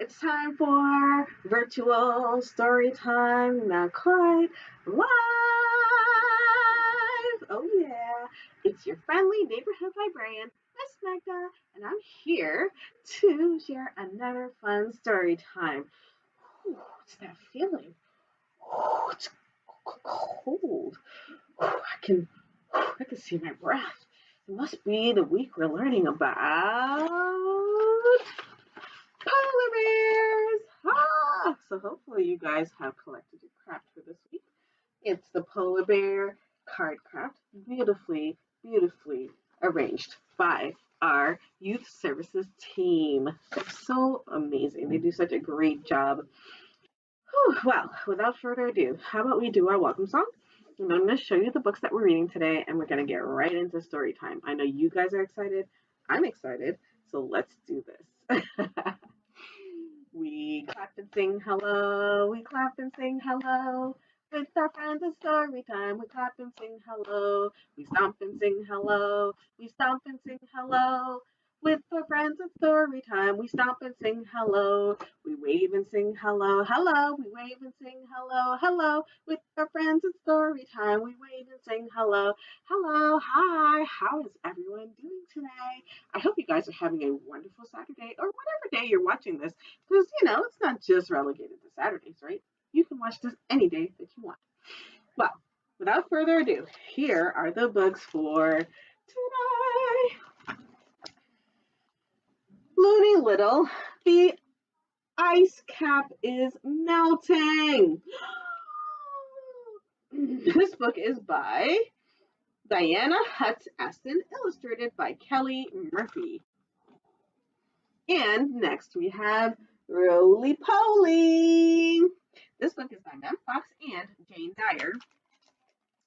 It's time for virtual story time, not quite live. Oh yeah, it's your friendly neighborhood librarian, Miss Magda, and I'm here to share another fun story time. What's that feeling? It's cold. I can see my breath. It must be the week we're learning about polar bears. So hopefully you guys have collected your craft for this week. It's the polar bear card craft, beautifully arranged by our youth services team. They're so amazing. They do such a great job. Well, without further ado, how about we do our welcome song? And I'm going to show you the books that we're reading today, and we're going to get right into story time. I know you guys are excited. I'm excited. So let's do this. We clap and sing hello. We clap and sing hello. With our friends at story time, we clap and sing hello. We stomp and sing hello. We stomp and sing hello. With our friends at story time, we stomp and sing hello. We wave and sing hello, hello. We wave and sing hello, hello. With our friends at story time, we wave and sing hello, hello, hi. How is everyone doing today? I hope you guys are having a wonderful Saturday or whatever day you're watching this, because it's not just relegated to Saturdays, right? You can watch this any day that you want. Well, without further ado, here are the books for today. Loony Little, the ice cap is melting. This book is by Dianna Aston, illustrated by Kelly Murphy. And next we have Roly Poly. This book is by Mem Fox and Jane Dyer.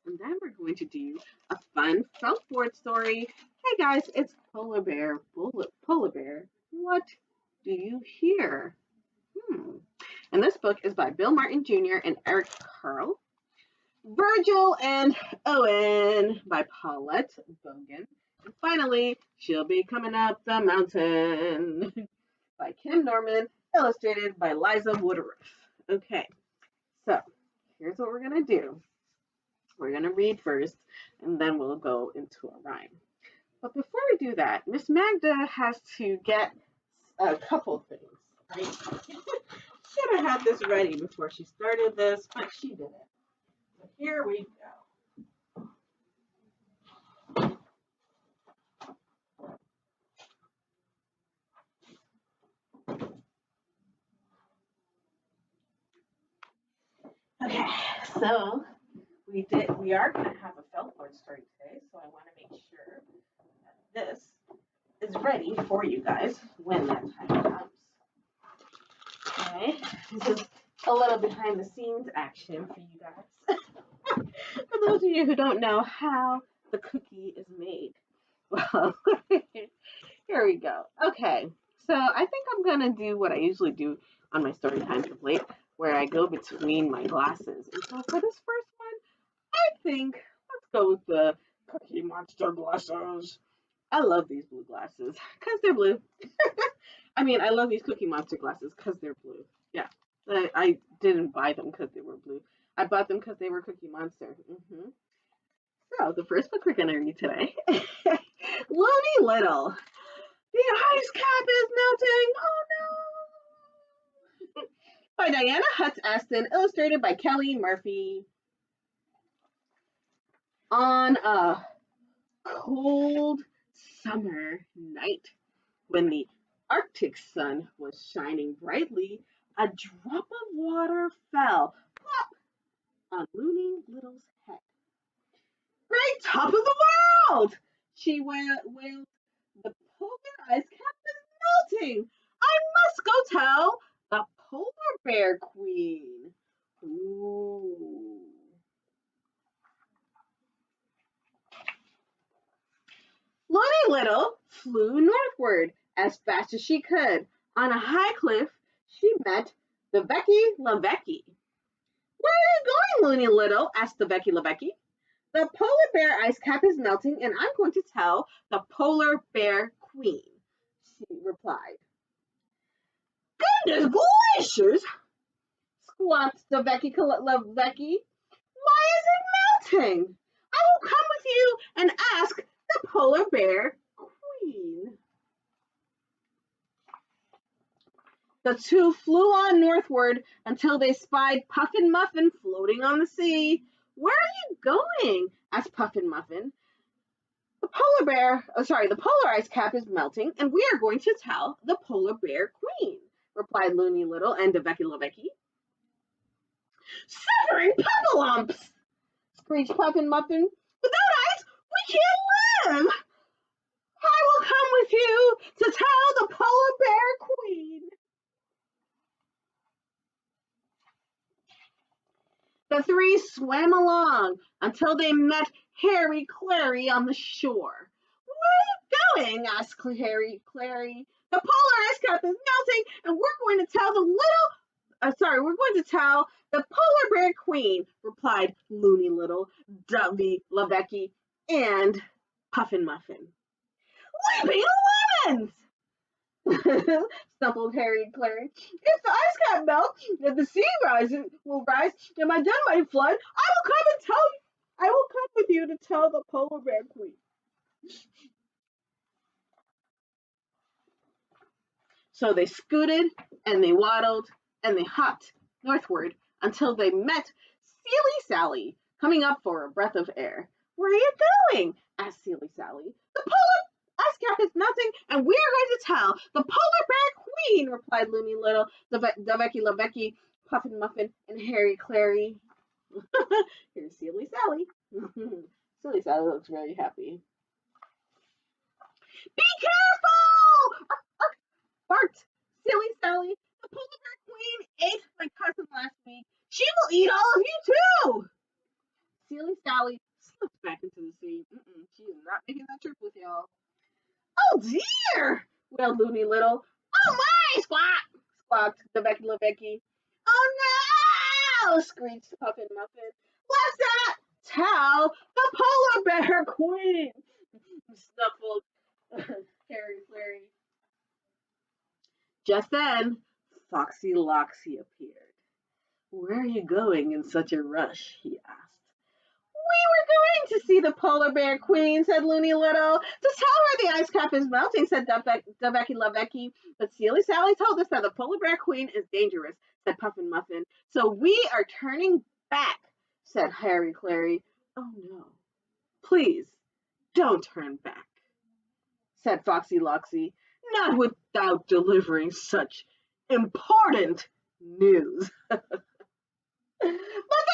And then we're going to do a fun felt board story. Hey guys, it's Polar Bear. Polar Bear, what do you hear? And this book is by Bill Martin Jr. and Eric Carle. Virgil and Owen by Paulette, Bogan. And finally, She'll Be Coming Up the Mountain by Kim Norman, illustrated by Liza Woodruff. Okay, so here's what we're going to do. We're going to read first, and then we'll go into a rhyme. But before we do that, Miss Magda has to get a couple things, right? Should have had this ready before she started this, but she didn't. So here we go. Okay, so we are going to have a felt board story today, so I want to make sure that this is ready for you guys when that time comes. Okay, this is a little behind the scenes action for you guys. For those of you who don't know how the cookie is made. Well, here we go. Okay, so I think I'm going to do what I usually do on my story time template, where I go between my glasses. And so for this first one, I think let's go with the Cookie Monster glasses. I love these blue glasses because they're blue. I mean, I love these Cookie Monster glasses because they're blue. Yeah, I didn't buy them because they were blue. I bought them because they were Cookie Monster. So the first book we're going to read today, Loony Little. The ice cap is melting. Oh no! By Dianna Aston, illustrated by Kelly Murphy. On a cold summer night, when the Arctic sun was shining brightly, a drop of water fell plop on Loony Little's head. Great top of the world! She wailed. The polar ice cap is melting. I must go tell the polar bear queen. Ooh. Loony Little flew northward as fast as she could. On a high cliff, she met the Becky LaVecky. Where are you going, Loony Little? Asked the Becky LaVecky. The polar bear ice cap is melting, and I'm going to tell the polar bear queen, she replied. Good Goodness glaciers, squawked Becky. Why is it melting? I will come with you and ask the polar bear queen. The two flew on northward until they spied Puffin Muffin floating on the sea. Where are you going? Asked Puffin Muffin. The polar ice cap is melting, and we are going to tell the polar bear queen, replied Loony Little and Becky. Suffering puffalumps, screeched Puffin Muffin. Without ice, we can't live. I will come with you to tell the polar bear queen. The three swam along until they met Harry Clary on the shore. Where are you going? Asked Harry Clary. The polar ice cap is melting, and we're going to tell the polar bear queen, replied Loony Little, Becky, and Puffin Muffin. Leaping lemons! Stumbled Harry Clary. If the ice cap melts, if the sea will rise, and my den might flood, I will come with you to tell the polar bear queen. So they scooted and they waddled and they hopped northward until they met Silly Sally coming up for a breath of air. Where are you going? Asked Silly Sally. The polar ice cap is melting, and we are going to tell the polar bear queen, replied Loony Little, Becky, Puffin Muffin, and Harry Clary. Here's Silly Sally. Silly Sally looks very happy. Be careful! Barked Silly Sally. The polar bear queen ate my cousin last week. She will eat all of you too. Silly Sally slipped back into the sea. She is not making that trip with y'all. Oh dear! Wailed Loony Little. Oh my! Squawked Becky. Oh no! Screeched Puffin Muffin. Let's not tell the polar bear queen. Snuffled Harry Clary. Just then, Foxy Loxy appeared. Where are you going in such a rush? He asked. We were going to see the polar bear queen, said Loony Little. To tell her the ice cap is melting, said Becky. But Silly Sally told us that the polar bear queen is dangerous, said Puffin Muffin. So we are turning back, said Harry Clary. Oh no. Please, don't turn back, said Foxy Loxy. Not without delivering such important news. But the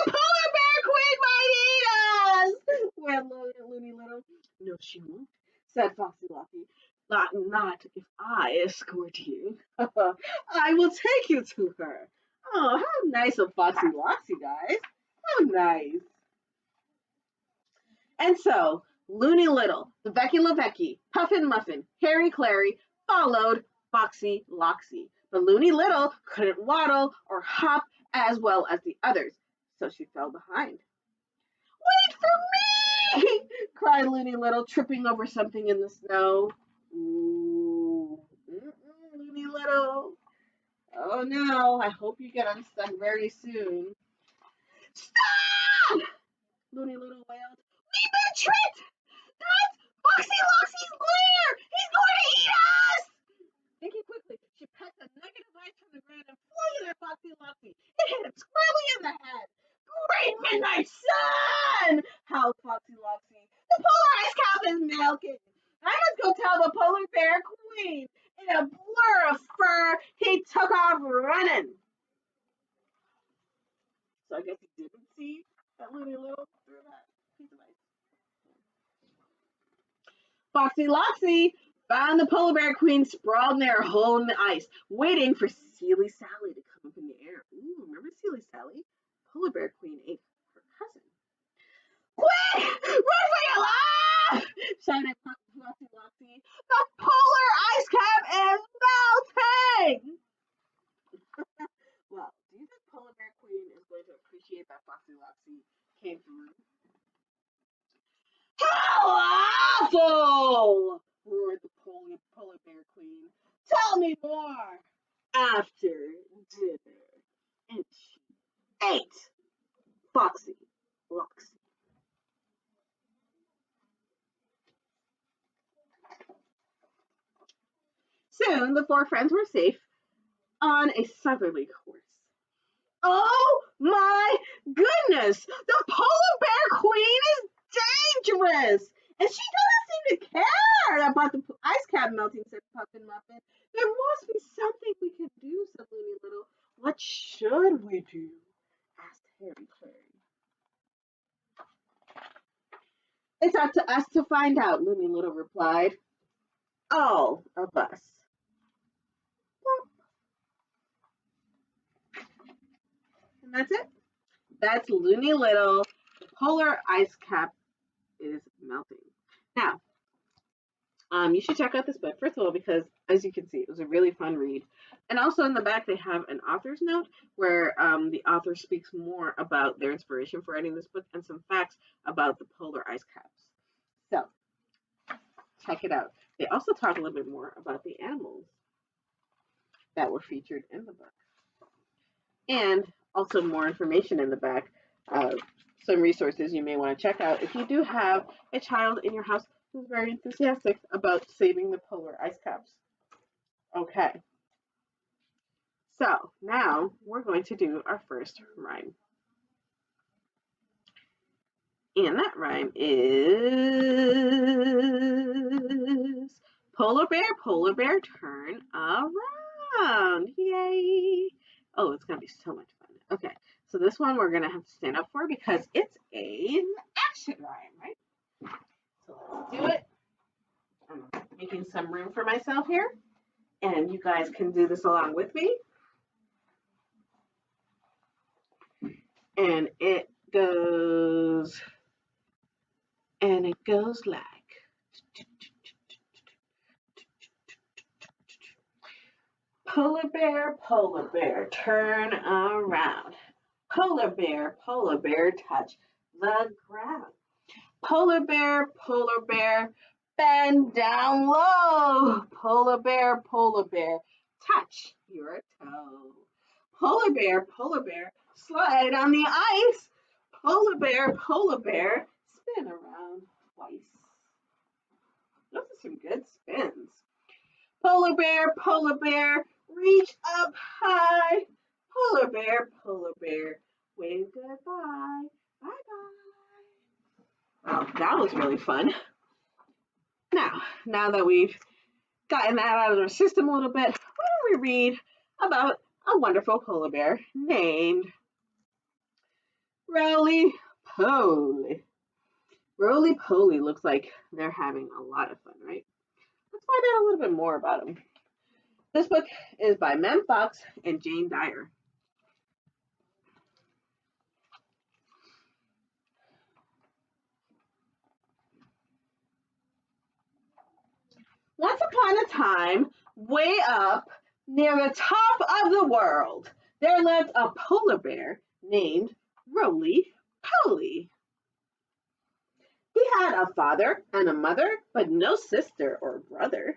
polar bear queen might eat us! Wailed Loony Little. No, she won't, said Foxy Loxy. Not if I escort you. I will take you to her. Oh, how nice of Foxy Loxy, guys. How nice. And so, Loony Little, Becky, Puffin Muffin, Harry Clary followed Foxy Loxy. But Loony Little couldn't waddle or hop as well as the others, so she fell behind. Wait for me! Cried Loony Little, tripping over something in the snow. Ooh, Loony Little. Oh no, I hope you get unstuck very soon. Stop! Loony Little wailed. We've been tricked! That's Foxy Loxy's lair! He's going to eat us! Thinking quickly, she pecked a nugget of ice from the ground and flung it at Foxy Loxy. It hit him squarely in the head. Great midnight sun! Howled Foxy Loxy. The polar ice cap is melting. I must go tell the polar bear queen. In a blur of fur, he took off running. So I guess he didn't see that Loony Little threw that piece of ice. Foxy Loxy found the polar bear queen sprawled near a hole in the ice, waiting for Silly Sally to come up in the air. Ooh, remember Silly Sally? Polar bear queen ate her cousin. Quick! Run for your life! Shouted Foxy Loxy. The polar ice cap is melting! Well, do you think Polar Bear Queen is going to appreciate that Foxy Loxy came through? How awful! Roared the polar bear queen. Tell me more! after dinner. And she ate Foxy Loxy. Soon the four friends were safe on a southerly course. Oh my goodness! The polar bear queen is dangerous! And she doesn't seem to care about the ice cap melting, said Puffin Muffin. There must be something we can do, said Loony Little. What should we do? Asked Harry Clary. It's up to us to find out, Loony Little replied. All of us. And that's it. That's Loony Little. The polar ice cap is melting. Now, you should check out this book, first of all, because as you can see, it was a really fun read. And also in the back, they have an author's note where the author speaks more about their inspiration for writing this book and some facts about the polar ice caps. So, check it out. They also talk a little bit more about the animals that were featured in the book. And also more information in the back, some resources you may want to check out if you do have a child in your house who's very enthusiastic about saving the polar ice caps. Okay. So now we're going to do our first rhyme. And that rhyme is polar bear, turn around. Yay. Oh, it's going to be so much fun. Okay. So this one we're going to have to stand up for because it's an action rhyme, right? So let's do it. I'm making some room for myself here. And you guys can do this along with me. And it goes like. Polar bear, turn around. Polar bear, touch the ground. Polar bear, bend down low. Polar bear, touch your toe. Polar bear, slide on the ice. Polar bear, spin around twice. Those are some good spins. Polar bear, reach up high. Polar bear, wave goodbye. Bye-bye. Oh, that was really fun. Now that we've gotten that out of our system a little bit, why don't we read about a wonderful polar bear named Roly Poly. Roly Poly looks like they're having a lot of fun, right? Let's find out a little bit more about them. This book is by Mem Fox and Jane Dyer. Once upon a time, way up near the top of the world, there lived a polar bear named Roly Poly. He had a father and a mother, but no sister or brother.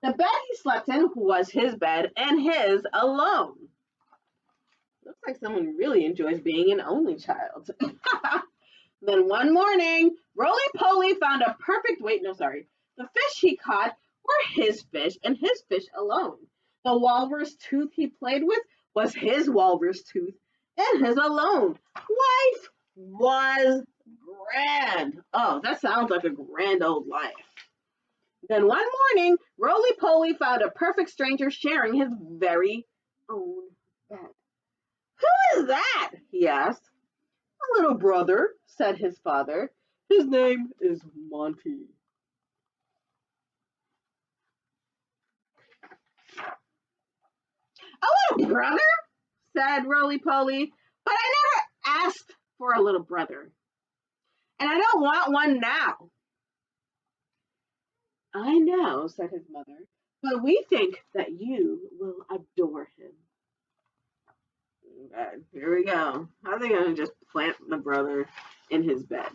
The bed he slept in was his bed and his alone. Looks like someone really enjoys being an only child. Then one morning, Roly Poly found a perfect, the fish he caught were his fish and his fish alone. The walrus tooth he played with was his walrus tooth and his alone. Life was grand. Oh, that sounds like a grand old life. Then one morning, Roly Poly found a perfect stranger sharing his very own bed. Who is that? He asked. A little brother, said his father. His name is Monty. A little brother? Said Roly Poly. But I never asked for a little brother. And I don't want one now. I know, said his mother, but we think that you will adore him. Okay, here we go. How are they going to just plant the brother in his bed?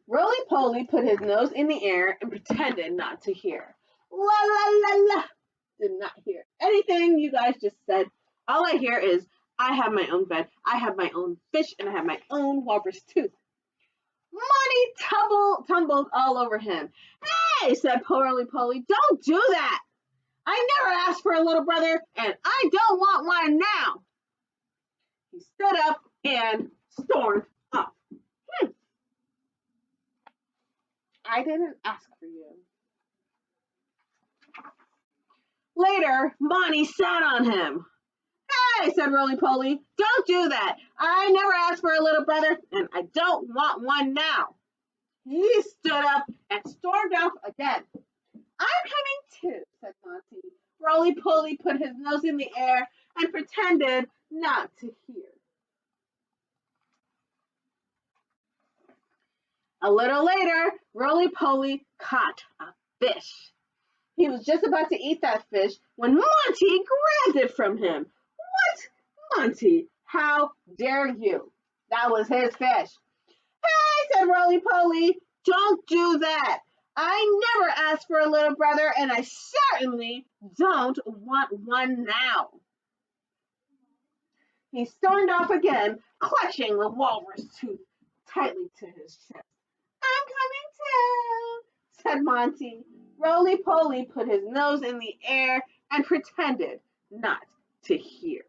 Roly Poly put his nose in the air and pretended not to hear. La la la la. Did not hear anything you guys just said. All I hear is, I have my own bed, I have my own fish, and I have my own walrus tooth. Money tumbled all over him. Hey, said poor Roly Poly, don't do that. I never asked for a little brother, and I don't want one now. He stood up and stormed off. I didn't ask for you. Later, Monty sat on him. Hey, said Roly Poly, don't do that. I never asked for a little brother, and I don't want one now. He stood up and stormed off again. I'm coming too, said Monty. Roly Poly put his nose in the air and pretended not to hear. A little later, Roly Poly caught a fish. He was just about to eat that fish when Monty grabbed it from him. What? Monty, how dare you? That was his fish. Hey, said Roly Poly, don't do that. I never asked for a little brother, and I certainly don't want one now. He stormed off again, clutching the walrus tooth tightly to his chest. I'm coming too, said Monty. Roly Poly put his nose in the air and pretended not to hear.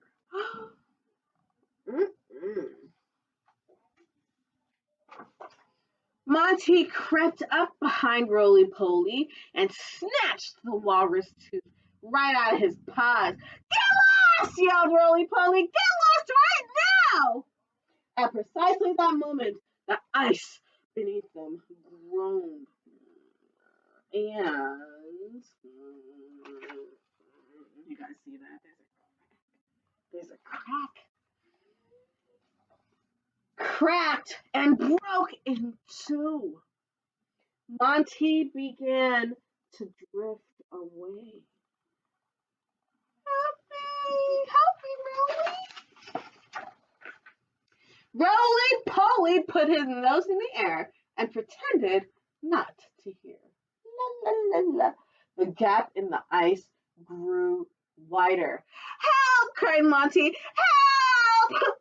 Monty crept up behind Roly Poly and snatched the walrus tooth right out of his paws. Get lost, yelled Roly Poly. Get lost right now! At precisely that moment, the ice beneath them groaned. And you guys see that? There's a crack. Cracked and broke in two. Monty began to drift away. Help me, Roly. Roly Poly put his nose in the air and pretended not to hear. La, la, la, la. The gap in the ice grew wider. Help! Cried Monty. Help!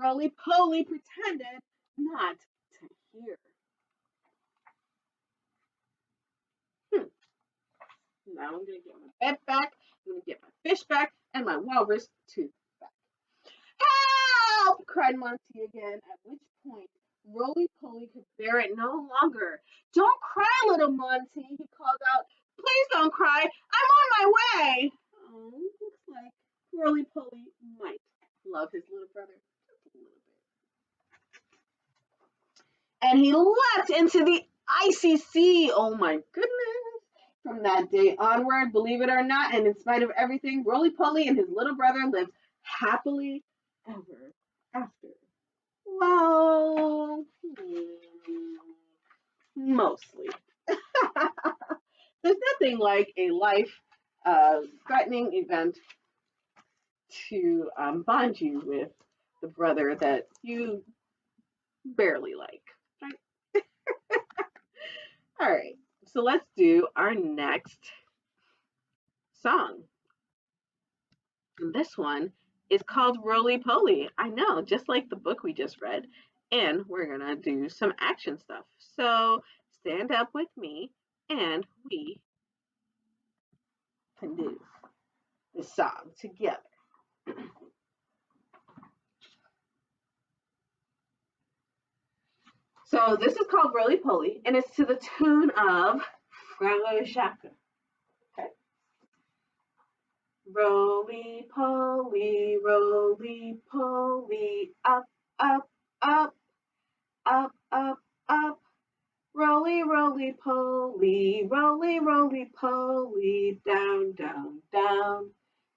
Roly Poly pretended not to hear. Now I'm going to get my bed back, I'm going to get my fish back, and my walrus tooth back. Help! Cried Monty again, at which point Roly Poly could bear it no longer. Don't cry, little Monty, he called out. Please don't cry. I'm on my way. Oh, looks like Roly Poly might love his little brother just a little bit. And he leapt into the icy sea. Oh my goodness. From that day onward, believe it or not, and in spite of everything, Roly Poly and his little brother lived happily ever after. Well, mostly. There's nothing like a life-threatening event to bond you with the brother that you barely like, right? All right, so let's do our next song. And this one is called Roly Poly. I know, just like the book we just read. And we're going to do some action stuff. So stand up with me and we can do the song together. So this is called Roly Poly, and it's to the tune of Frere, Jacques. Okay. Roly Poly, Roly Poly, up, up, up, up, up, up. Roly, roly, poly, roly, roly, poly, down, down, down,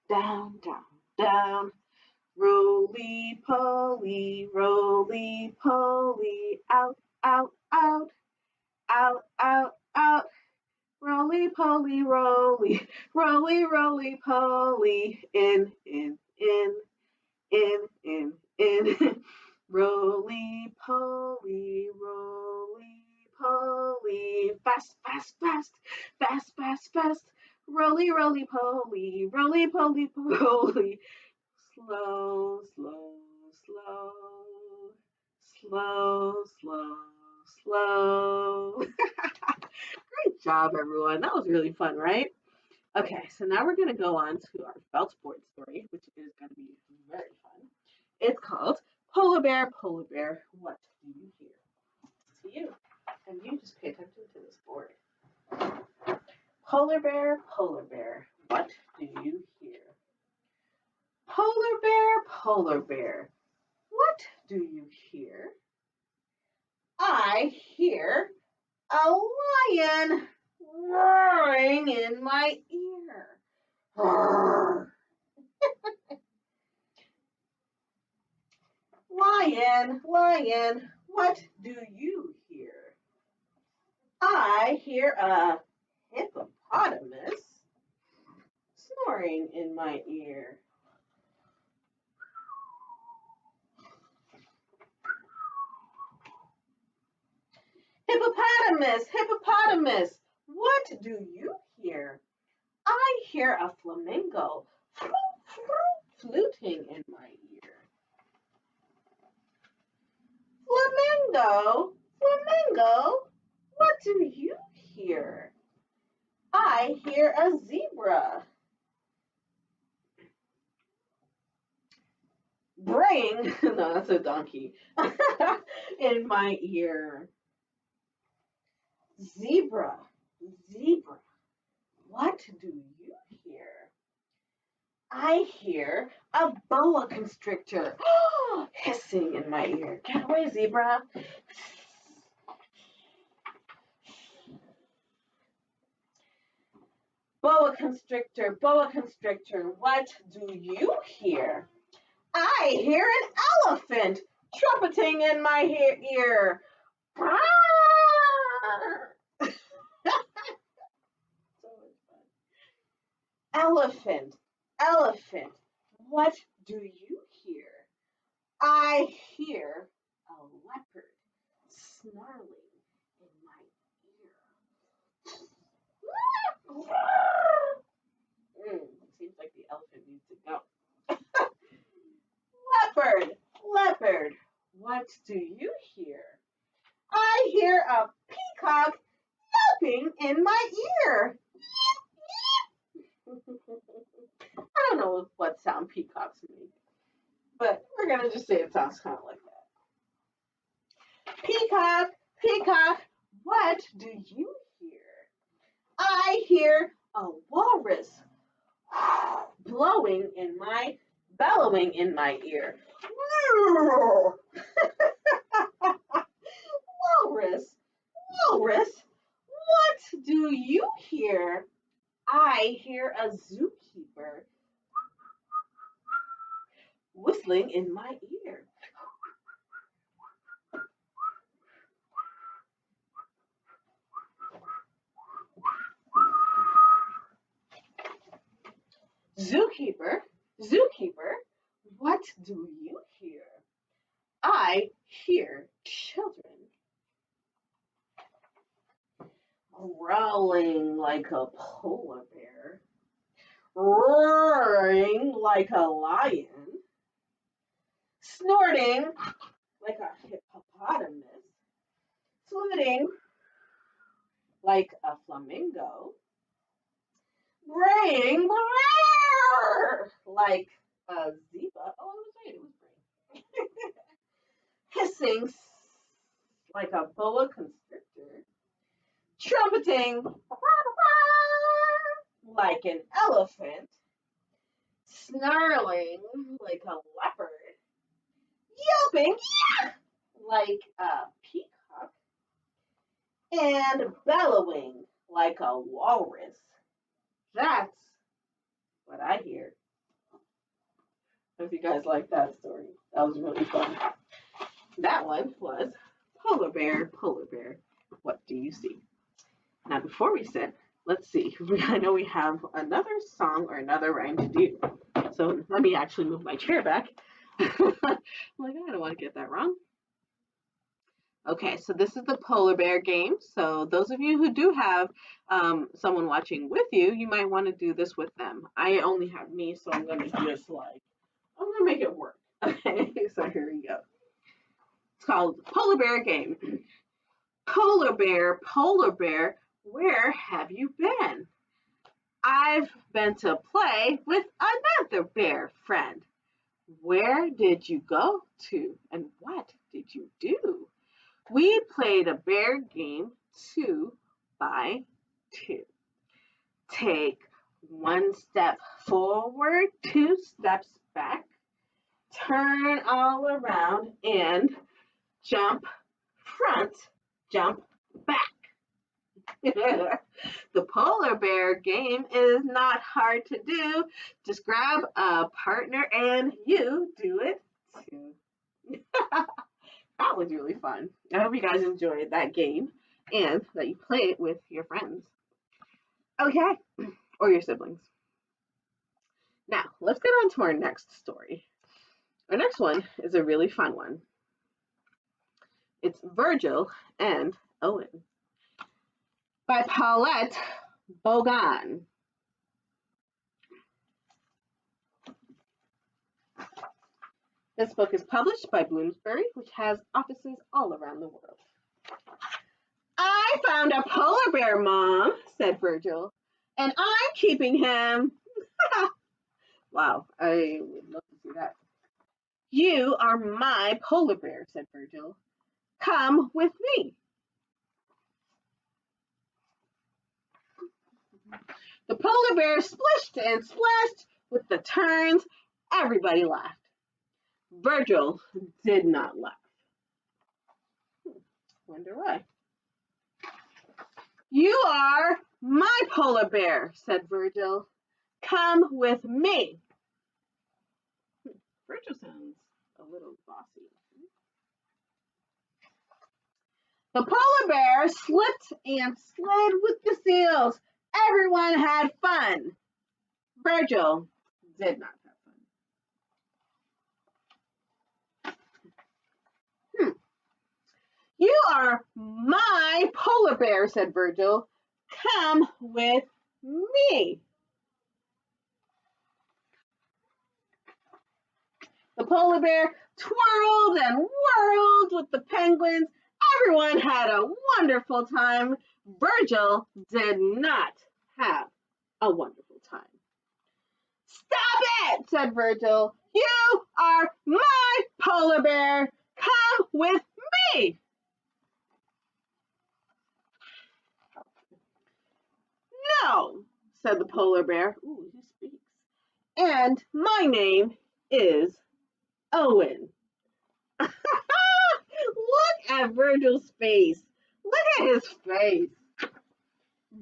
down, down, down. Roly poly, roly poly, out, out, out, out, out, out. Roly poly, roly, roly, roly poly, in, in, in, in, in, in. Roly poly, roly poly, fast, fast, fast, fast, fast, fast. Roly, roly poly, roly poly poly. Slow, slow, slow, slow, slow, slow. Great job, everyone. That was really fun, right? Okay, so now we're going to go on to our felt board story, which is going to be very fun. It's called Polar Bear, What Do You Hear? To you. And you just pay attention to this board. Polar Bear, what do you hear? Polar Bear, what do you hear? I hear a lion roaring in my ear. Roar. Lion, what do you hear? I hear a hippopotamus snoring in my ear. Hippopotamus, what do you hear? I hear a flamingo fluting in my ear. Flamingo, what do you hear? I hear a zebra braying, no, that's a donkey, in my ear. Zebra, what do you hear? I hear a boa constrictor hissing in my ear. Get away, zebra. Boa constrictor, what do you hear? I hear an elephant trumpeting in my ear. Elephant, what do you hear? I hear a leopard snarling in my ear. Seems like the elephant needs to go. Leopard, what do you hear? I hear a peacock yelping in my ear. I don't know what sound peacocks make, but we're going to just say it sounds kind of like that. Peacock, what do you hear? I hear a walrus bellowing in my ear. Walrus, what do you hear? I hear a zookeeper whistling in my ear. Zookeeper, what do you hear? I hear children growling like a polar bear, roaring like a lion, snorting like a hippopotamus, fluting like a flamingo, braying like a zebra. Oh, it was braying. Hissing like a boa constrictor, trumpeting like an elephant, snarling like a leopard, yelping like a peacock, and bellowing like a walrus. That's what I hear. Hope you guys like that story. That was really fun. That one was Polar Bear, what do you see? Now, before we sit, let's see. I know we have another song or another rhyme to do. So let me actually move my chair back. I'm like, I don't want to get that wrong. Okay, so this is the polar bear game. So those of you who do have someone watching with you, you might want to do this with them. I only have me, so I'm going to just I'm going to make it work. Okay, so here we go. It's called Polar Bear Game. Polar bear, where have you been? I've been to play with another bear friend. Where did you go to and what did you do? We played a bear game 2 by 2. Take 1 step forward, 2 steps back, turn all around and jump front, jump back. The polar bear game is not hard to do. Just grab a partner and you do it too. That was really fun. I hope you guys enjoyed that game and that you play it with your friends. Okay, or your siblings. Now, let's get on to our next story. Our next one is a really fun one. It's Virgil and Owen by Paulette Bogan. This book is published by Bloomsbury, which has offices all around the world. I found a polar bear, Mom, said Virgil, and I'm keeping him. Wow, I would love to see that. You are my polar bear, said Virgil. Come with me. The polar bear splished and splashed with the turns. Everybody laughed. Virgil did not laugh. Wonder why. You are my polar bear, said Virgil. Come with me. Virgil sounds a little bossy. The polar bear slipped and slid with the seals. Everyone had fun. Virgil did not have fun. You are my polar bear, said Virgil. Come with me. The polar bear twirled and whirled with the penguins. Everyone had a wonderful time. Virgil did not have a wonderful time. Stop it, said Virgil. You are my polar bear. Come with me. No, said the polar bear. Ooh, he speaks. And my name is Owen. Look at Virgil's face. Look at his face.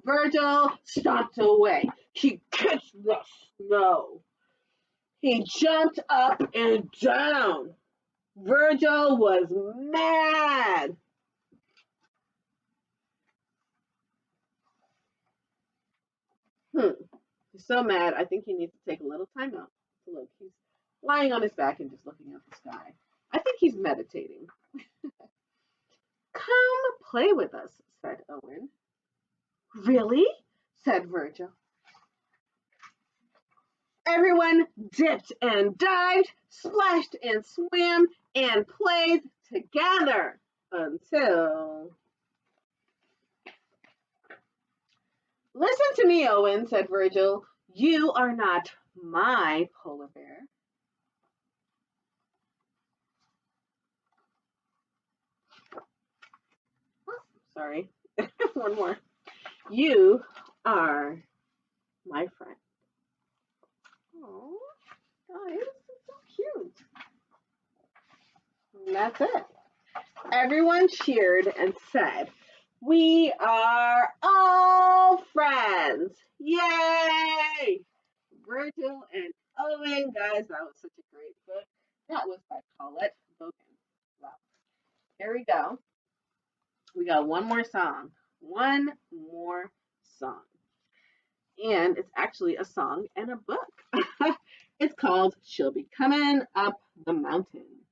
Virgil stomped away. He kicked the snow. He jumped up and down. Virgil was mad. He's so mad, I think he needs to take a little time out to look. He's lying on his back and just looking at the sky. I think he's meditating. Come play with us, said Owen. Really? Said Virgil. Everyone dipped and dived, splashed and swam, and played together until... Listen to me, Owen, said Virgil. You are not my polar bear. Oh, sorry. One more. You are my friend. Oh, guys, it's so cute. And that's it. Everyone cheered and said, we are all friends. Yay! Virgil and Owen, guys, that was such a great book. That was by Paulette Bogan. Wow. Here we go. We got one more song. One more song. And it's actually a song and a book. It's called She'll Be Coming Up the Mountain.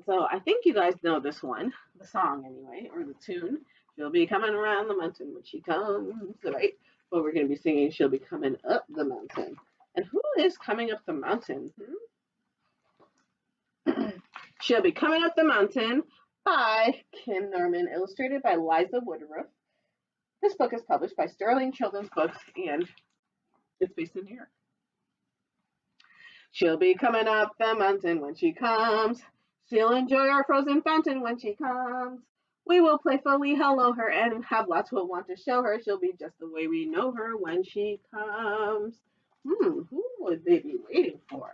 So I think you guys know this one, the song anyway, or the tune. She'll be coming around the mountain when she comes, right? But we're going to be singing She'll Be Coming Up the Mountain. And who is coming up the mountain? She'll Be Coming Up the Mountain by Kim Norman, illustrated by Liza Woodruff. This book is published by Sterling Children's Books, and it's based in New York. She'll be coming up the mountain when she comes. She'll enjoy our frozen fountain when she comes. We will playfully hello her and have lots we'll want to show her. She'll be just the way we know her when she comes. Who would they be waiting for?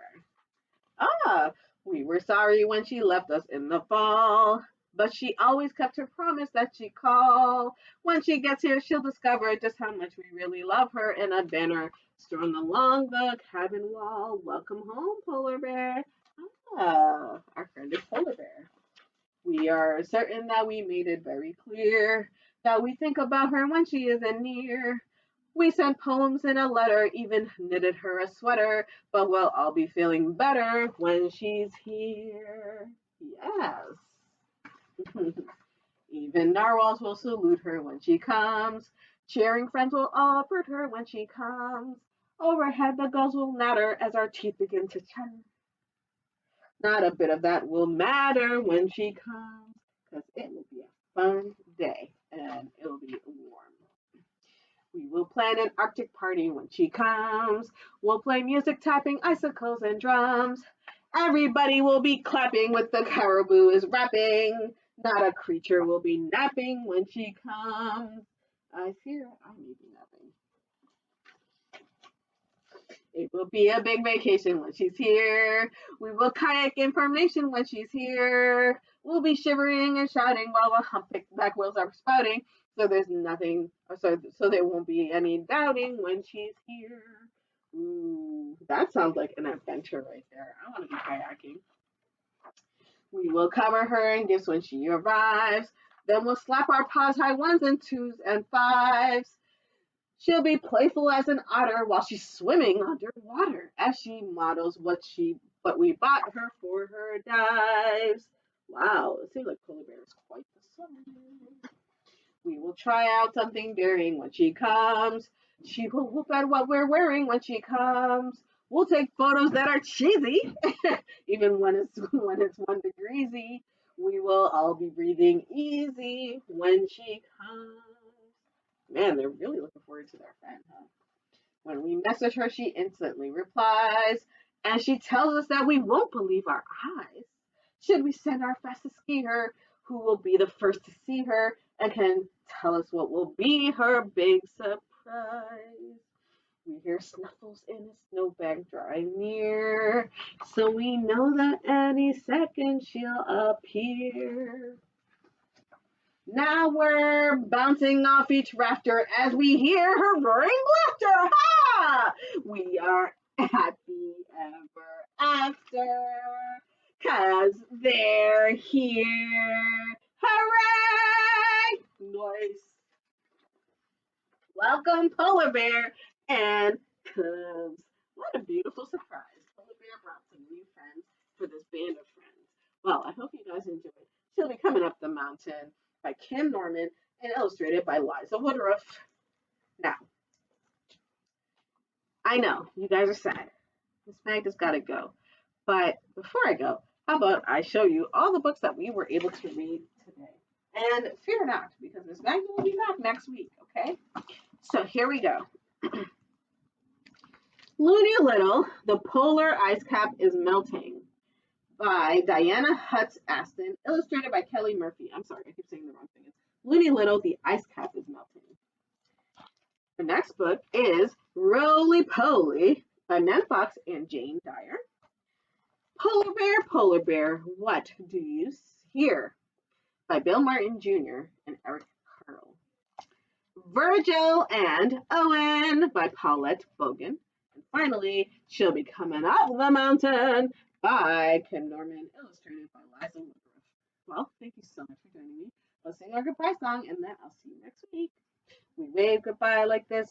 We were sorry when she left us in the fall, but she always kept her promise that she'd call. When she gets here, she'll discover just how much we really love her in a banner strung along the cabin wall. Welcome home, Polar Bear. Our friend is Polar Bear. We are certain that we made it very clear that we think about her when she isn't near. We sent poems in a letter, even knitted her a sweater, but we'll all be feeling better when she's here. Yes. Even narwhals will salute her when she comes. Cheering friends will all applaud her when she comes. Overhead the gulls will natter as our teeth begin to chatter. Not a bit of that will matter when she comes, because it will be a fun day and it will be warm. We will plan an Arctic party when she comes. We'll play music, tapping icicles and drums. Everybody will be clapping with the caribou is rapping. Not a creature will be napping when she comes. I fear I may be napping. It will be a big vacation when she's here. We will kayak information when she's here. We'll be shivering and shouting while the humpback whales are spouting. So there's nothing, so there won't be any doubting when she's here. Ooh, that sounds like an adventure right there. I want to be kayaking. We will cover her in gifts when she arrives. Then we'll slap our paws high, 1s and 2s and 5s. She'll be playful as an otter while she's swimming underwater as she models what we bought her for her dives. Wow, it seems like Polar Bear is quite the swimmer. We will try out something daring when she comes. She will whoop at what we're wearing when she comes. We'll take photos that are cheesy, even when it's 1 degree. We will all be breathing easy when she comes. Man, they're really looking forward to their friend, huh? When we message her, she instantly replies, and she tells us that we won't believe our eyes. Should we send our fastest skier, who will be the first to see her and can tell us what will be her big surprise? We hear snuffles in a snowbank drawing near, so we know that any second she'll appear. Now we're bouncing off each rafter as we hear her roaring laughter. Ha! We are happy ever after, 'cause they're here. Hooray! Noise. Welcome, Polar Bear and Cubs. What a beautiful surprise. Polar Bear brought some new friends for this band of friends. Well, I hope you guys enjoyed. She'll Be Coming Up the Mountain by Kim Norman and illustrated by Liza Woodruff. Now, I know you guys are sad. Miss Magda's got to go. But before I go, how about I show you all the books that we were able to read today? And fear not, because Miss Magda will be back next week, okay? So here we go. Loony Little, The Polar Ice Cap is Melting by Dianna Hutz Aston, illustrated by Kelly Murphy. I'm sorry, I keep saying the wrong thing. It's Loony Little, The Ice Cap is Melting. The next book is Roly Poly by Mem Fox and Jane Dyer. Polar Bear, What Do You Hear? By Bill Martin Jr. and Eric Carle. Virgil and Owen by Paulette Bogan. And finally, She'll Be Coming Up the Mountain by Kim Norman, illustrated by Liza Woodruff. Well, thank you so much for joining me. Let's sing our goodbye song, and then I'll see you next week. We wave goodbye like this.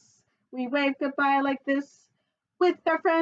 We wave goodbye like this with our friends.